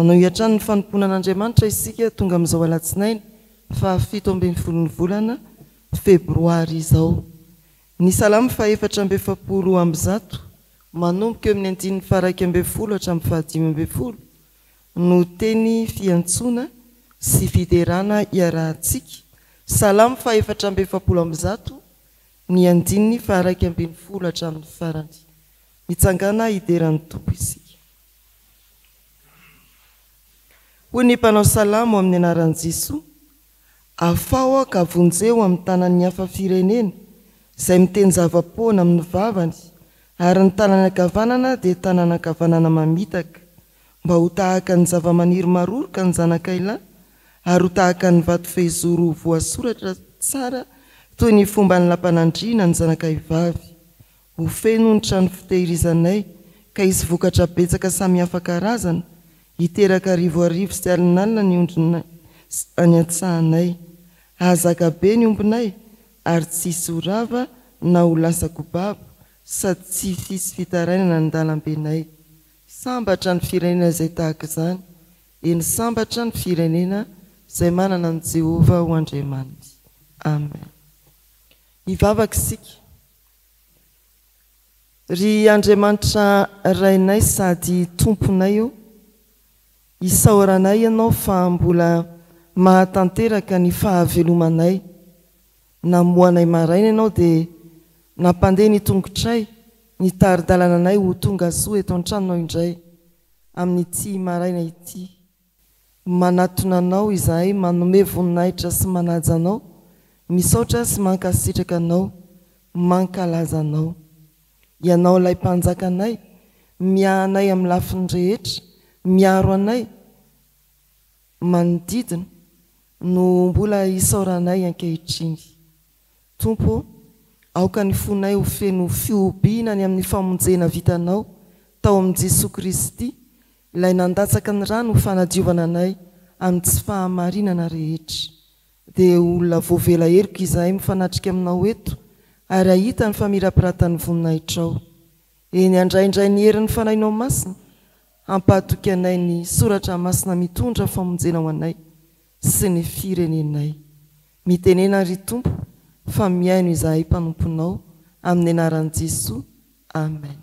manao hiatrany ny fanomponan'Andriamanitra isika tonga amin'izao alatsinainy fa 7 volana febroary izao. Ny salamo fa 470 manomboka eo amin'ny 9:1 hatramin'ny 5:10 no teny fiantsoana sy fiderana iarahantsika. Salamo fa 470 ny 9:1 hatramin'ny farany. Mitsangana hideran'ny tompo isika. Hoy ny mpanao salamo amin'ny anaran'i Jesoa: afao ka vonjeo amin'ny tanan'ny hafa firenena, izay miteny zava-poana amin'ny vavany, ary ny tanany ankavanana dia tanana ankavanana mamitaka, mba ho tahaka ny zava-maniry maroroka ny zanak'ailà, ary ho tahaka ny vato fehizoro voasoratra tsara toy ny fomba ny lampanandriana ny zanak'aivavy. Ho feno ny trano fitehirizanay, ka izy vokatra betsaka samihafa karazana, hiteraka arivoarivo sy alinalina ny ondrina any antsahanay. Ahazaka be ny ombinay, ary tsisy horava na ho lasa kobabo, sady tsy fisy fitarainana ny dalambenay. Sambatra ny firenena izay tahaka izany, eny sambatra ny firenena izay manana ny Jehovah ho Andriamanitra. Amen. Hivavaka isika. Ry Andriamanitra rainay sady tomponay io, isaoranay ianao fa mbola mahatanteraka ny fahavelomanay. Namoanay maraina ianao dia nampandeha ny tongotray, ny tari-dalananay ho tonga soa eto an-tranonao indray amin'ity maraina ity. Manatona anao izahay, manome voninahitra sy manaja anao, misaotra sy mankasitraka anao, mankalaza anao. Ianao ilay mpanjaka anay, miahanay amin'ny lafiny rehetra, miaro anay, manodidina no mbola isaoranay ankehitriny. Tompo, aoka ny fonay ho feno fiobiana ny amin'ny famonjena vitanao tao amin'i Jesoa Kristy, ilay nandatsaka ny rano ho fanadiovana anay amin'ny tsy fahamarinana rehetra. Dia olona voavela heriko izahay mifanatrika aminao eto, ary ahita ny famirapiratany voninahitrao. Eny andraindray ny herin'ny fanahinao masina, ampahatoky anay ny soratra masina mitondra famonjena ho anay sy ny firenenay. Mitenena ry Tompo fa miaino izahay mpanomponao amin'ny anaran'i Jesoa. Amen.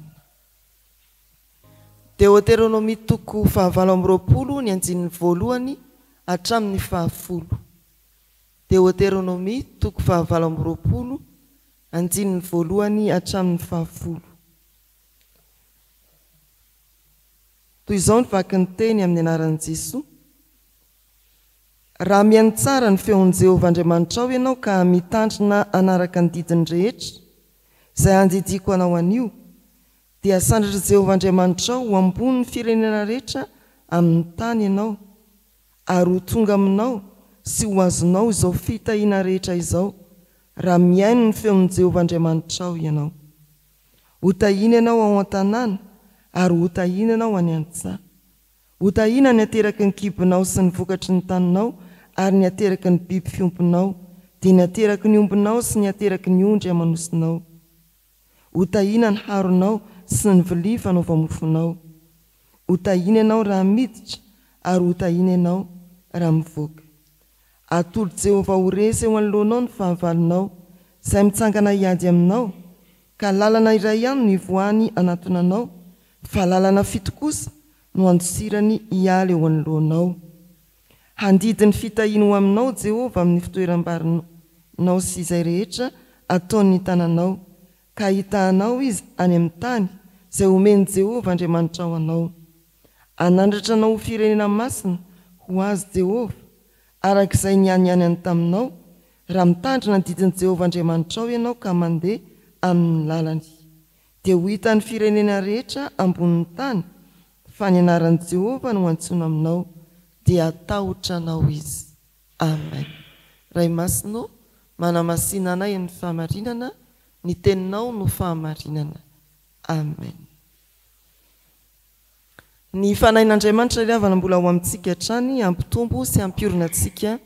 Deutéronomie 20:20 ny 9 hatramin'ny 10. Deutéronomie 20:20 9 hatramin'ny 10. Toy izao ny vaky ny teny amin'ny anaran'i Jesoa: raha mihaino tsara ny feon'i Jehovah Andriamanitrao ianao ka mitandrina anaraka ny didiny rehetra izay andidiko anao anio, dia sandritry Jehovah Andriamanitrao ho ambony ny firenena rehetra amin'ny tany ianao, ary ho tonga aminao sy ho azonao izao fitahiana rehetra izao, raha mihaino ny feon'i Jehovah Andriamanitrao ianao. Ho tahina ianao ao an-tanàna, ary ho tahina ianao any an-tsaha. Ho tahina ny ateraky ny kibonao sy ny vokatry ny taninao, ary ny ateraky ny biby fiompinao, dia ny ateraky ny ombinao sy ny ateraky ny ondry amanosinao. Ho tahina ny haronao sy ny vilia fanaova-mofonao. Ho tahina ianao raha miditra, ary ho tahina ianao raha mivoaka. Atolo Jehovah ho resy eo anoloanao ny fahavalonao, izay mitsangana hiady aminao, ka lalana iray ihany no ivoany anatonanao, fa lalana fito kosa no andosirany hialy eo anoloanao. Handidy ny fitahiana ho aminao Jehovah amin'ny fitoeram-barinao sy izay rehetra ataon'ny tananao, ka hitahanao izy any amin'ny tany izay omeny Jehovah Andriamanitrao anao. Anandratra anao ho firenena masina ho azy Jehovah, arak'izay niany any taminao, raha mitandrina ny didin'i Jehovah Andriamanitrao ianao ka mandeha amin'ny lalany. Dia ho hitan'ny firenena rehetra ambonin'ny tany fa ny anaran'i Jehovah no antsoina aminao, dia atahotra anao izy. Amen. Ray masinao, manamasina anay amin'ny fahamarinana, ny teninao no fahamarinana. Amen. Ny fanahin'Andriamanitra ry havana mbola ho amintsika hatrany, ampitombo sy ampiorina antsika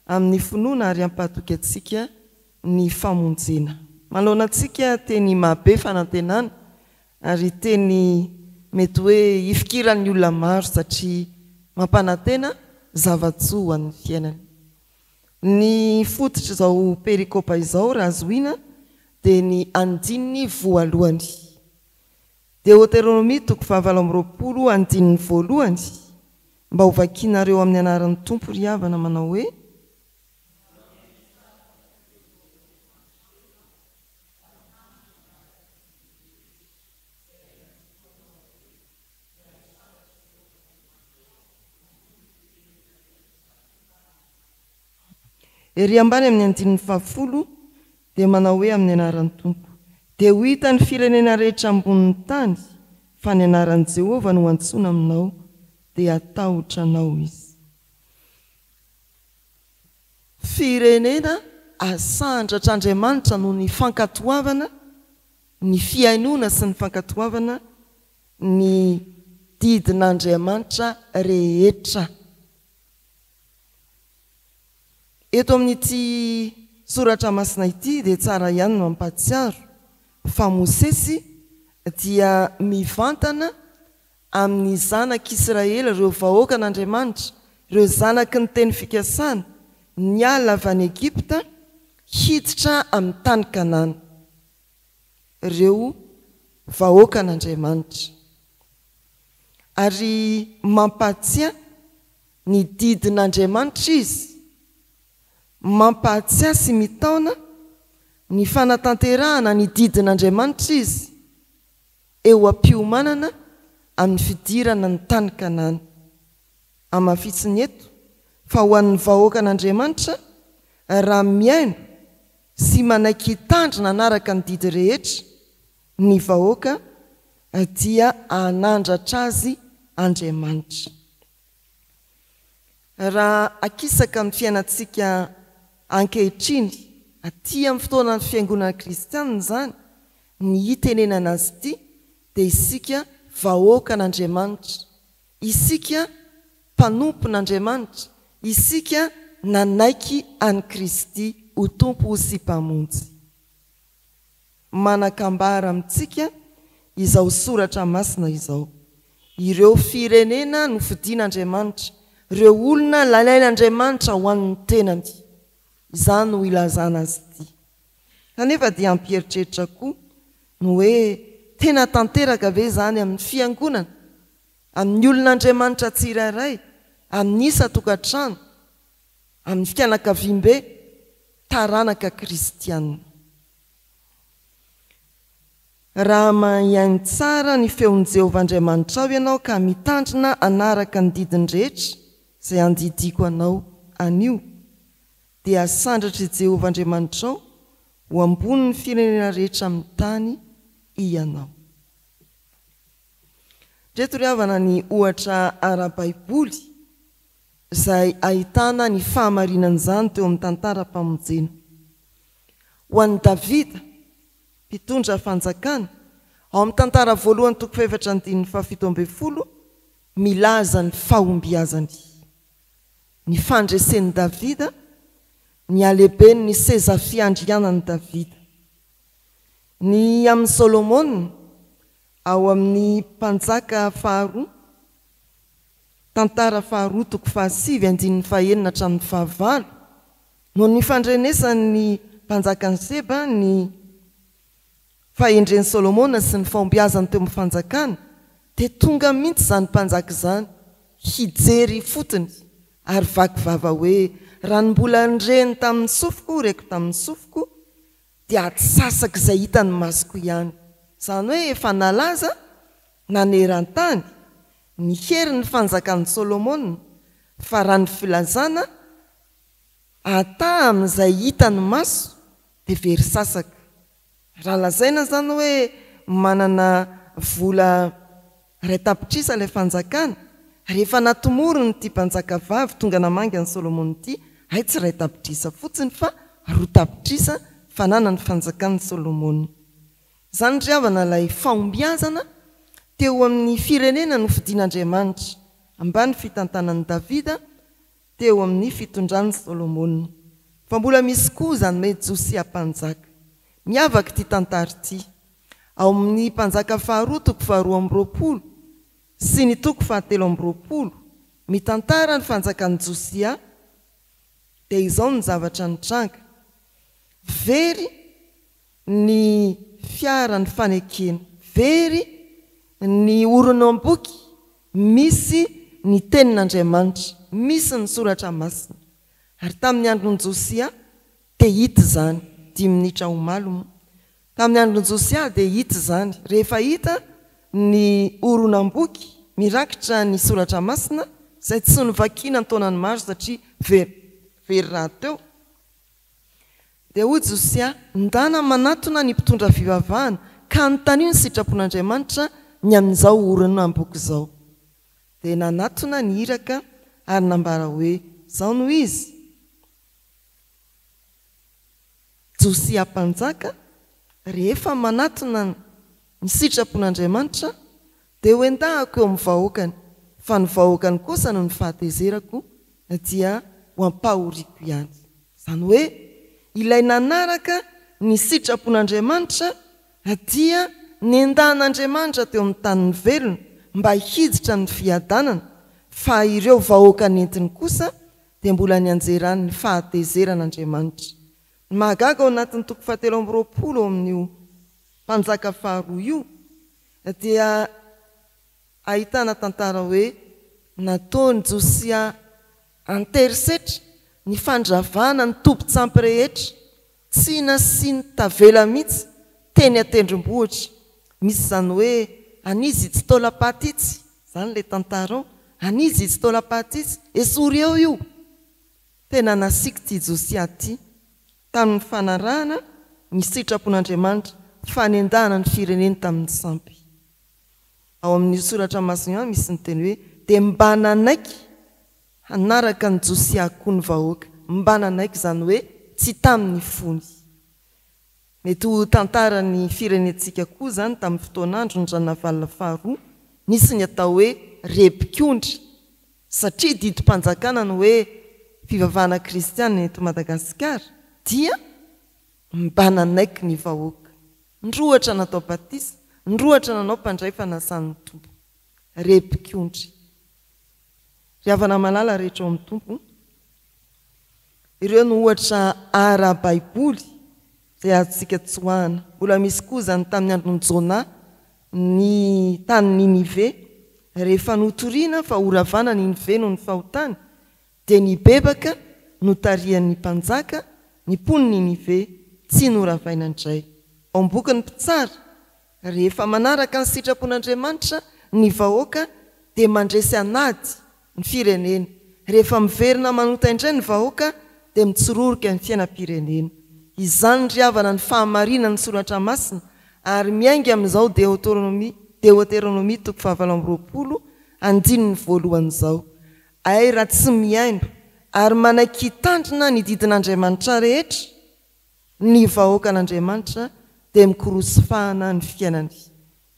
amin'ny finoana ary ampahatoky antsika ny famonjena. Manoloana antsika teny mahabe fanantenana, ary teny mety hoe ifikiran'ny olona maro satria mampanantena zavatsoa ho an'ny fiainany. Ny fototra izao perikopa izao raha azoina dia ny andininy voalohany. Deutéronomie 7:20 mba ho vakianareo amin'ny anaran'ny Tompo ry havana manao hoe ery ambany amin'ny andininy 10 dia manao hoe amin'ny anaran'ny Tompo dia ho hita ny firenena rehetra ambonin'ny tany fa ny anaran'i Jehovah no antsoina aminao dia atahotra anao izy. Firenena asandratr'Andriamanitra no ny fankatoavana, ny fiainoana sy ny fankatoavana ny didin'Andriamanitra rehetra. Eto amin'ity soratra masina ity dia tsara ihany no mampatsiaro fa Mosesy dia mivantana amin'ny zanak'Israely, ireo vahoaka n'Andriamanitra, ireo zanaky ny teny fikasana, niala avy any Egipta hiditra amin'ny tany Kanana, ireo vahoaka n'Andriamanitra. Ary mampatsiahy ny didin'Andriamanitra izy, mampatsiahy sy mitaona ny fanatanterahana ny didin'Andriamanitra izy eo am-piomanana amin'ny fidirana ny tany Kanana. Amafitsiny eto fa ho an'ny vahoaka n'Andriamanitra raha miaino sy manaiky hitandrina anaraka ny didy rehetra ny vahoaka dia anandratra azy Andriamanitra. Raha akisaka amin'ny fiainantsika ankehitriny aty amin'ny fotoana ny fiangonana kristianina zany, ny hitenenana azy ity dia isika vahoaka n'Andriamanitra, isika mpanompon'Andriamanitra, isika nanaiky an'i Kristy ho tompo sy mpamonjy. Manakambara amintsika izao soratra masina izao, ireo firenena no fidian'Andriamanitra, ireo olona lalain'Andriamanitra ho an'ny tenany, izany no ilazana azy ity. Kanefa dia ampieritreritra koa no hoe tena tanteraka ve zany amin'ny fiangonana, amin'ny olon'Andriamanitra tsirairay, amin'ny isa-tokantrano, amin'ny fianakaviam-be taranaka kristianina. Raha mahaino tsara ny feon'i Jehovah Andriamanitra ao ianao ka mitandrina anaraka ny didiny rehetra izay andidiko anao anio, dia asandratry Jehovah Andriamanitra ao ho ambony ny firenena rehetra amin'ny tany ianao. Reto ry havana ny ohatra ara-baiboly izay ahitana ny fahamarinan'izany teo amin'ny tantaram-pamonjena. Ho an'i Davida mpitondra fanjakana, ao amin'ny tantara voalohany 2:7 milaza ny fahombiazany, ny fandresen'i Davida, ny alehibeny ny seza fiandrianan'i Davida. Ny amin'ny Solomona ao amin'ny mpanjaka faharoa, tantara faharoa 7:9-9 no ny fandrenesany mpanjakan'i Seba ny fahendren'i Solomona sy ny fahombiazany teo amin'ny fanjakana, dia tonga mihitsy izany mpanjaka izany hijery fotony ary vakivava hoe raha ny mbola nireny tamin'ny sofiko, reko tamin'ny sofiko, dia atsasaka izay hitany masoko ihany. Izany hoe efa nalaza naneran-tany ny herin'ny fanjakan'i Solomona, fa raha ny filazana ata amin'izay hitany maso dia very sasaka. Raha lazaina zany hoe manana vola ray tapitrisa ilay fanjakana, rehefa natomorony ity mpanjaka vavy tonga namangy an'i Solomona ity, ay tsy ray tapitrisa fotsiny fa roa tapitrisa fanana ny fanjakan'i Solomona. Zany ry havana ilay fahombiazana teo amin'ny firenena no fidian'Andriamanitra, ambany fitantanan'i Davida teo amin'ny fitondran'i Solomona. Fa mbola misy koa zany hoe Josia mpanjaka. Miavaka ity tantara ity, ao amin'ny mpanjaka faharoa 2:20 sy ny 7:20 mitantara ny fanjakany Josia dia izao ny zavatra nitranga. Very ny fiara ny fanekena, very ny oronom-boky, misy ny tenin'Andriamanitra, misy ny soratra masina. Ary tamin'ny andron'ny Josia dia hita izany, 10 minitra ho malo. Tamin'ny andron'ny Josia dia hita izany. Rehefa hita ny oronom-boky mirakitra ny soratra masina, izay tsy novakiana ny taonany maro satria very raha teo. Dia hoy Josia, ndana manatona ny mpitondra fivavahana ka nytanio ny sitrapon'Andriamanitra ny amin'izao oronom-boky izao. Dia nanatona ny iraka ary nambara hoe izao no izy. Josia mpanjaka rehefa manatona ny sitrapon'Andriamanitra dia hoendahako eo amin'ny vahoakany, fa ny vahoakany kosa no ny fahatezerako dia ho ampahoriako ihany. Izany hoe ilay nanaraka ny sitrapon'Andriamanitra dia nendahan'Andriamanitra teo amin'ny tany velona mba hiditra ny fiadanana, fa ireo vahoaka nentiny kosa dia mbola nianjerany ny fahatezeran'Andriamanitra. Ny mahagaga ao anatin'ny toko 720 ao amin'io mpanjaka faharoa io dia ahitana tantara hoe nataony Josia anterisetra ny fandravana ny tompo-tsampy rehetra, tsy nasiany tavela mihitsy teny atendrombohitra. Misy izany hoe anizy tsy taolapatitsy, izany ilay tantara ao, anizy tsy taolapatitsy, esory eo io. Tena nasiaka ty Josia ty tamin'ny fanarahana ny sitrapon'Andriamanitra, fanendahana ny fireneny tamin'ny sampy. Ao amin'ny soratra masina misy ny teny hoe dia mba nanaiky hanaraka ny Josia koa ny vahoaka. Mba nanaiky izany hoe tsy tamin'ny fony. Mety ho tantara ny firenentsika koa izany tamin'ny fotoan'andro ny ranavalina faharoa, nisy ny atao hoe repikondry, satria didim-panjakana ny hoe fivavahana kristiana eto Madagasikara, dia mba nanaiky ny vahoaka. Ndrohatra natao batisa, ndrohatra nanao mpandray fanasan'ny tompo. Repikondry. Ry havana malala rehetra ao amin'ny tompo, ireo no ohatra ara-baiboly izay azontsika tsoahana. Mbola misy koa izany tamin'ny andron'ny Jona ny tany Ninive, rehefa notoriana fa horavana Ninive no ny fahotany, dia nibebaka notarian'ny mpanjaka ny mpon'ny Ninive tsy noravaina indray. Ao amin'ny bokin'ny mpitsara, rehefa manaraka ny sitrapon'Andriamanitra ny vahoaka dia mandresy anady ny firenena. Rehefa miverina manota indray ny vahoaka dia mitsororoka ny fiainam-pirenena. Izany ry havana ny fahamarinana ny soratra masina ary miainga amin'izao Deutéronomie toko 7:20 andininy voalohan'izao. Ay raha tsy miaino ary manaiky hitandrina ny didin'Andriamanitra rehetra, ny vahoaka an'Andriamanitra dia mikorosifahana ny fiainany.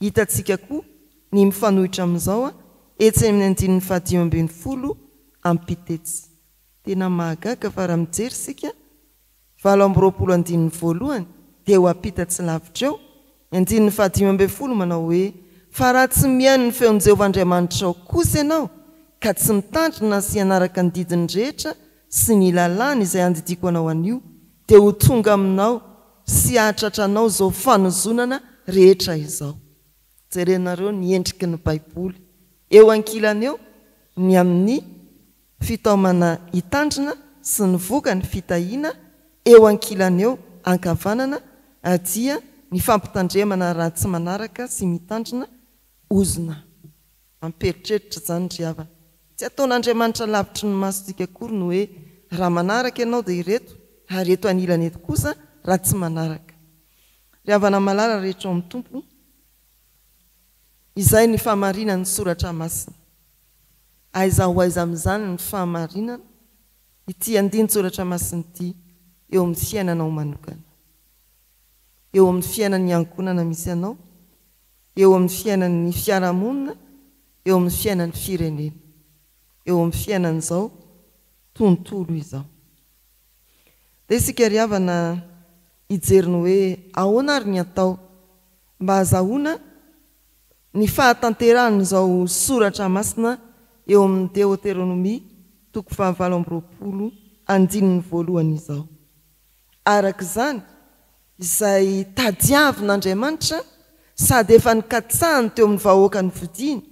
Hitantsika koa ny mifanohitra amin'izao etsy amin'ny 5:15 ampitetsy. Tena mahagaga fa raha mijery sika 7:20 dia ho ampitatsy lavitra eo. 5:15 manao hoe fa raha tsy mihaino ny feon'i Jehovahandriamanitra ao kosa ianao ka tsy mitandrina sy hanaraka ny didiny rehetra sy ny lalàna izay andidiko anao anio, dia ho tonga aminao sy ahatratranao izao fanozonana rehetra izao. Jerenareo ny endriky ny Baiboly. Eo ankilany eo ny amin'ny fitaomana hitandrina sy ny voka ny fitahiana, eo ankilany eo ankavanana dia ny fampitandremana raha tsy manaraka sy mitandrina ozona. Amperitreritra izany ry havana. Tsy ataon'Andriamanitra lavitry ny masontsika akory ny hoe raha manaraka ianao dia ireto, ary eto anilany eto kosa raha tsy manaraka. Ry havana malala rehetra ao amin'ny tompo, izay ny fahamarinana ny soratra masina. Aiza ho aiza amin'izany ny fahamarinana ity andiny soratra masina ity eo amin'ny fiainanao manokana, eo amin'ny fiainan'ny ankonana misy anao, eo amin'ny fiainan'ny fiarahamonina, eo amin'ny fiainan'ny firenena, eo amin'ny fiainan'izao tontolo izao. Dia isika ry havana hijeriny hoe ahoana ary ny atao mba hahazahoana ny fahatanteran'izao soratra masina eo amin'ny Deutéronomie 7:20 izao. Araka izany izay tadiavin'Andriamanitra sady efa nikatsahany teo amin'ny vahoaka ny vidiny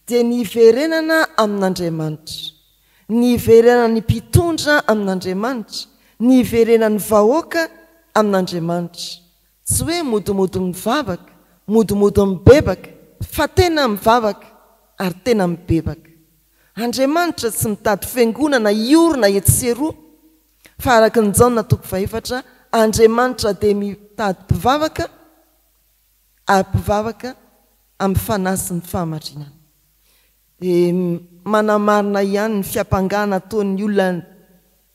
dia niverenana amin'Andriamanitra, niverena ny mpitondra amin'Andriamanitra, niverena ny vahoaka amin'Andriamanitra. Tsy hoe modomody mivavaka, modomody mibebaka, fa tena mivavaka ary tena mibebaka. Andriamanitra tsy mitady fiangonana iorona etseroa, fa araka ny Jaona 4:4, Andriamanitra dia mitady mpivavaka ary mpivavaka amin'ny fanasin'ny fahamarinana. Dia manamarina ihany ny fiampangana ataon'ny olona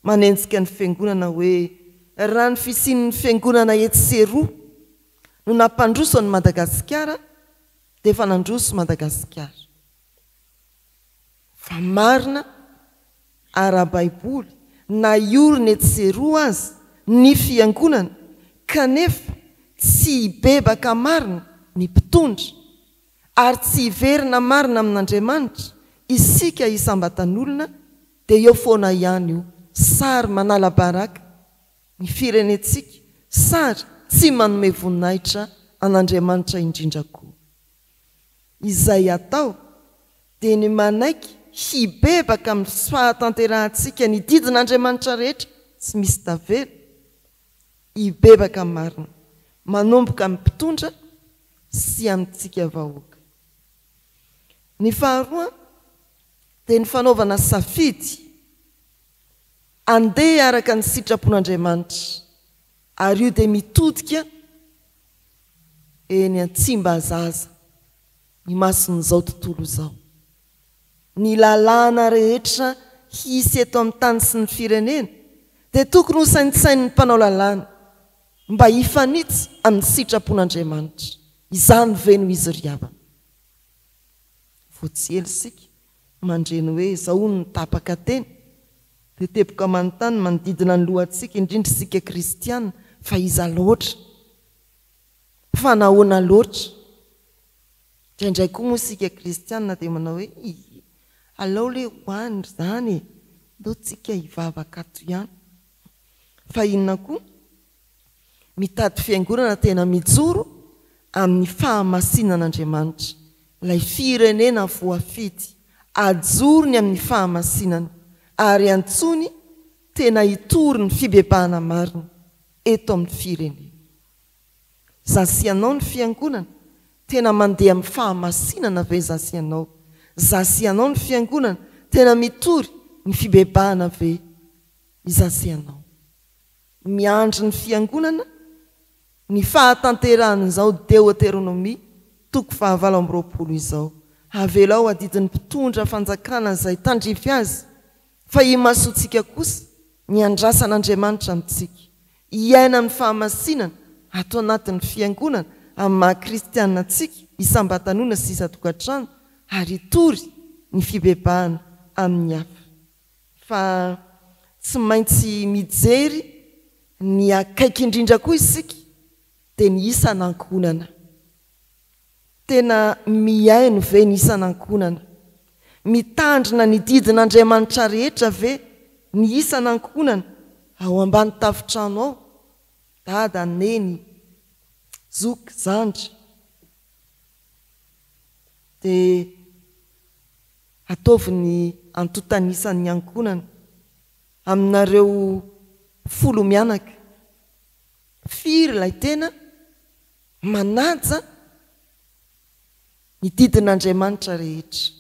manenjika ny fiangonana hoe raha ny fisian'ny fiangonana etseroa no nampandroso an'i Madagasikara dia efa nandroso Madagasikara. Fa marina ara-baiboly na iorina etseroa azy ny fiangonana kanefa tsy hibebaka marina ny mpitondra ary tsy hiverina marina amin'Andriamanitra isika isambatan'olona dia eo foana ihany io sary manala baraka ny firenetsika, sary tsy manome voninahitra an'Andriamanitra indrindra koa. Izay atao dia ny manaiky hibebaka amin'ny fahatanterahantsika ny didin'Andriamanitra rehetra tsy misy tavela, hibebaka marina manomboka amin'ny mpitondra sy amintsika vahoaka. Ny faharoa dia ny fanaovana safidy andeha araka ny sitrapon'Andriamanitra, ary io dia mitodika eny Antsimba Zaza ny mason'izao tontolo izao. Ny lalàna rehetra hisy eto amin'ny tany sy ny firenena dia tokony ho saintsain'ny mpanao lalàna mba hifanitsy amin'ny sitrapon'Andriamanitra. Izany veno izy ryavana. Voatsely sika mandreny hoe izao ny tapaka teny dia teboka manontany manodidina ny lohantsika indrindra isika kristiana fa iza loatra, fa nahoana loatra. Indraindray koa moa isika kristiana dia manao hoe alao le hoany zany ndao tsika hivavaka ato ihany. Fa inona koa mitady fiangonana tena mijoro amin'ny fahamasinan'Andriamanitra. Ilay firenena voafidy ajorony amin'ny fahamasinana ary antsony tena hitory ny fibebahana marina eto amin'ny firenena. Zasianao ny fiangonana tena mandeha amin'ny fahamasinana ve zasianao? Zasianao ny fiangonana tena mitory ny fibebahana ve izasianao? Miandry ny fiangonana ny fahatanteran'izao Deutéronomie 7:20 izao. Avelao adidin'ny mpitondra fanjakana izay tandrify azy, fa imasotsika kosa ny andrasan'Andriamanitra amintsika. Iaina amin'ny fahamasinana atao anatin'ny fiangonana amin'ny maha-kristianina antsika isambatanona sy isan-tokantrano ary tory ny fibebahana amin'ny hafa. Fa tsy maintsy mijery ny akaiky indrindra koa isika dia ny isan'ankonana. Tena miaino ve ny isan'ankonana? Mitandrina ny didin'Andriamanitra rehetra ve ny isan'ankonana ao ambany tafitrano ao? Dada, neny, zoky, zandry. Dia ataovy ny antotanisan'ny ankonana aminareo 10 mianaka. Firy ilay tena manaja ny didin'Andriamanitra rehetra,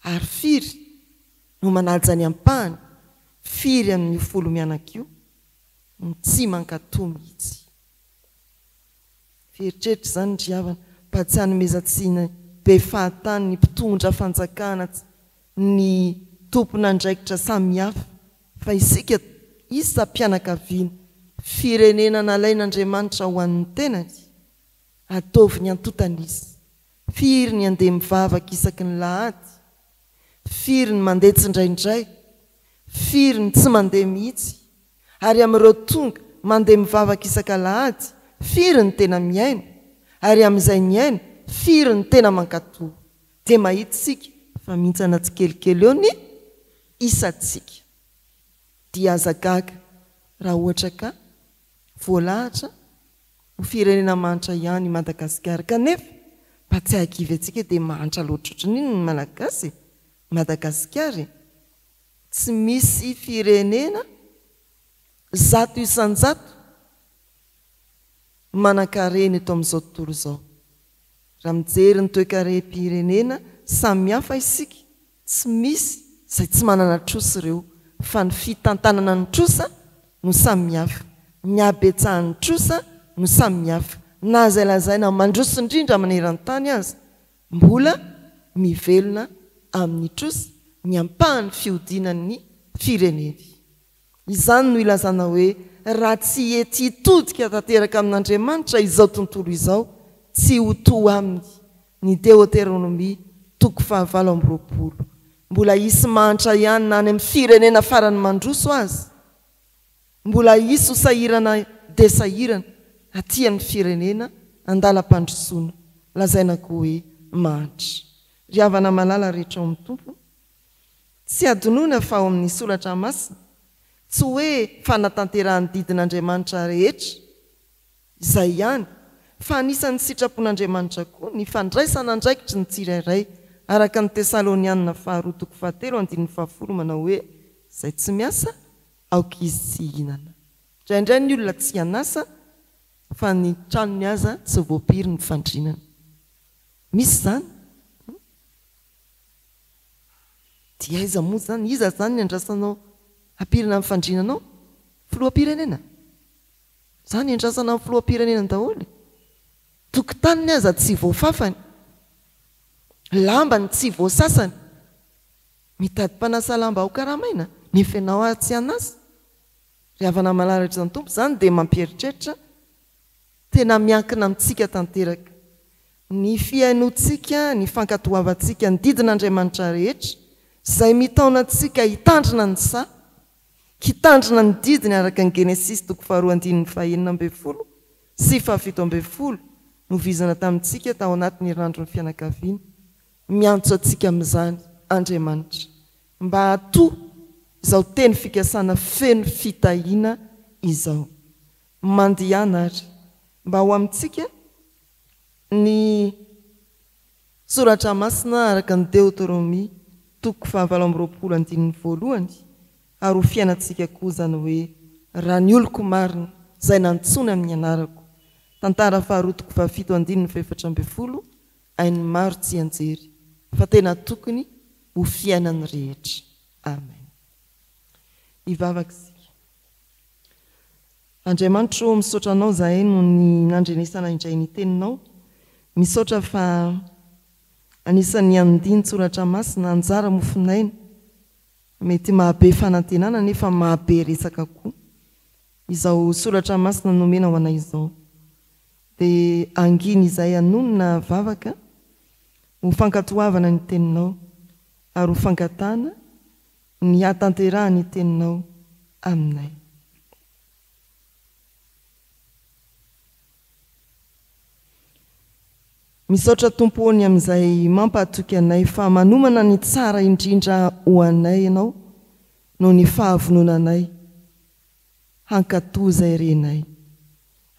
ary firy no manaja ny ampahany? Firy amin'ny 10 mianaka io no tsy mankatoa mihitsy. Feritreritra izany ry havana mba tsy hanomezantsiana be fahatany ny mpitondra fanjakana, ny tompon'andraikitra samihafa, fa isika isam-pianakaviana firenena nalain'Andriamanitra ho an'ny tenany, ataovy ny antotanisa. Firy ny andeha mivavaka isaky ny lahady, firy ny mandeha tsindraindray, firy ny tsy mandeha mihitsy, ary amin'ireo tonga mandeha mivavaka isaka lahady, firy ny tena miaina, ary amin'izay ny aina firy ny tena mankatoa. Dia mahitsika fa mintsana tsy kelikely eo ny isatsika dia azagaga raha ohatra ka voalahatra ho firenena manitra ihany Madagasikara kanefa mba tsy hakivy atsika dia manitra loatra ny malagasy Madagasikara tsy misy firenena zato isan-jato manan-karena eto amin'izao tontolo izao. Raha mijery ny toe-karem-pirenena samy hafa isika tsy misy izay tsy manana trosa ireo fa ny fitantanana ny trosa no samy hafa, ny habetsahan'ny trosa no samy hafa. Na izay lazaina mandroso indrindra maneran-tany azy mbola mivelona amin'ny trosa ny ampahany fiodinan'ny fireneny. Izany no ilazana hoe raha tsy ety todika tanteraka amin'Andriamanitra izao tontolo izao tsy ho toa aminy. Ny Deutéronomie 7:20 mbola isy manitra ihany na any amin'ny firenena farany mandroso azy, mbola isy ho sahirana de sahirana aty amin'ny firenena andalam-pandrosoana lazaina koa hoe manitra. Ry havana malala rehetra ao amin'ny tompo, tsy adonoina fa ao amin'ny solatra masina tsy hoe fanatanterahany didin'Andriamanitra rehetra izay ihany fa anisan'ny sitrapon'Andriamanitra koa ny fandraisana andraikitry ny tsirairay araka ny Tesalonianina 2:7-10 manao hoe izay tsy miasa aoka izy tsy hinana. Indraindray ny olona tsy hanasa fa ny tranony aza tsy voapiry ny fandrinana. Misy zany dia iza moa zany, iza zany ny andrasanao apirina amin'ny fandrinanao? Filoham-pirenena. Zany andrasana amin'ny filoham-pirenena daholo. Tokotaniny aza tsy voafafany, lambany tsy voasasany, mitady mpanasa lamba ao karamaina nefa ianao azy tsy hanasa. Ry havana malaritra ny tompo zany dia mampieritreritra tena miankina amintsika tanteraka. Ny fiainotsika, ny fankatoavantsika ny didin'Andriamanitra rehetra izay mitaona antsika hitandrina ny sa, hitandrina ny didiny araka ny Genesis 2:2-12 sy 7:12 novizana tamintsika tao anatin'ny herinandro ny fianakaviana. Miantso antsika amin'izany Andriamanitra mba hatoa izao teny fikasana feno fitahiana izao. Mandihana ary mba ho amintsika ny soratra masina araka ny Deutéronomie 7:20 ary ho fiainantsika koa zany hoe raha ny oloko marina izay nantsony amin'ny anarako. Tantara 2:7-14 hainy maro tsy anjery fa tena tokony ho fiainany rehetra. Amen. Ivavaka isika. Andriamanitra misaotra anao zahay no ny nandrenesana indray ny teninao. Misaotra fa anisan'ny andiny soratra masina anjara mofinaina mety mahabe fanantenana nefa mahabe resaka koa. Izao soratra masina nomena ho anay izao dia anginy izay anonona vavaka ho fankatoavana ny teninao ary ho fangatana ny hatanterahany ny teninao aminay. Misaotra tompony amin'izay mampahatoky anay fa manomana ny tsara indrindra ho anay ianao no ny fahavononanay hankatoza irenay.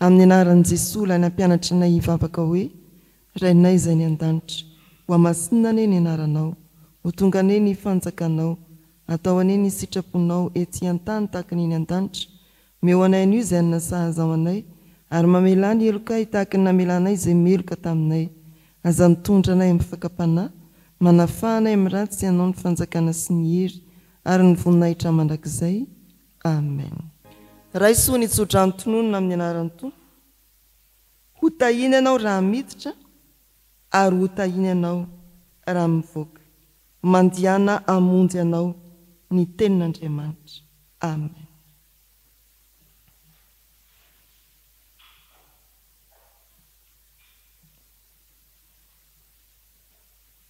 Amin'ny anaran'i Jesosy ilay nampianatra anay hivavaka hoe Rainay izay ny an-danitra, ho amasinina ane ny anaranao, ho tonga ane ny fanjakanao, atao ane ny sitraponao ety an-tany tahaka ny an-danitra. Meo anay an'io izay nasahaza ao anay, ary mamela ny elokay tahaka ny namelanay izay meloka taminay. Aza nitondra anay amin'ny fakapanahy, manafahanay amin'ny ratsy ianao ny fanjakana sy ny hery, ary ny voninahitra mandrakizay. Amen. Raisoa ny tsodrano tononona amin'ny anaran'ny Tompo. Ho tahiny ianao raha miditra, ary ho tahiny ianao raha mivoaka. Mandihana amonjy ianao ny tenin'Andriamanitra. Amen.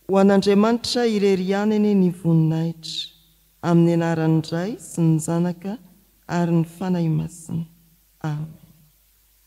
Ho an'Andriamanitra ireriana eny ny voninahitra, amin'ny anaran'ny Ray sy ny Zanaka ary ny fanahy masina. Amen.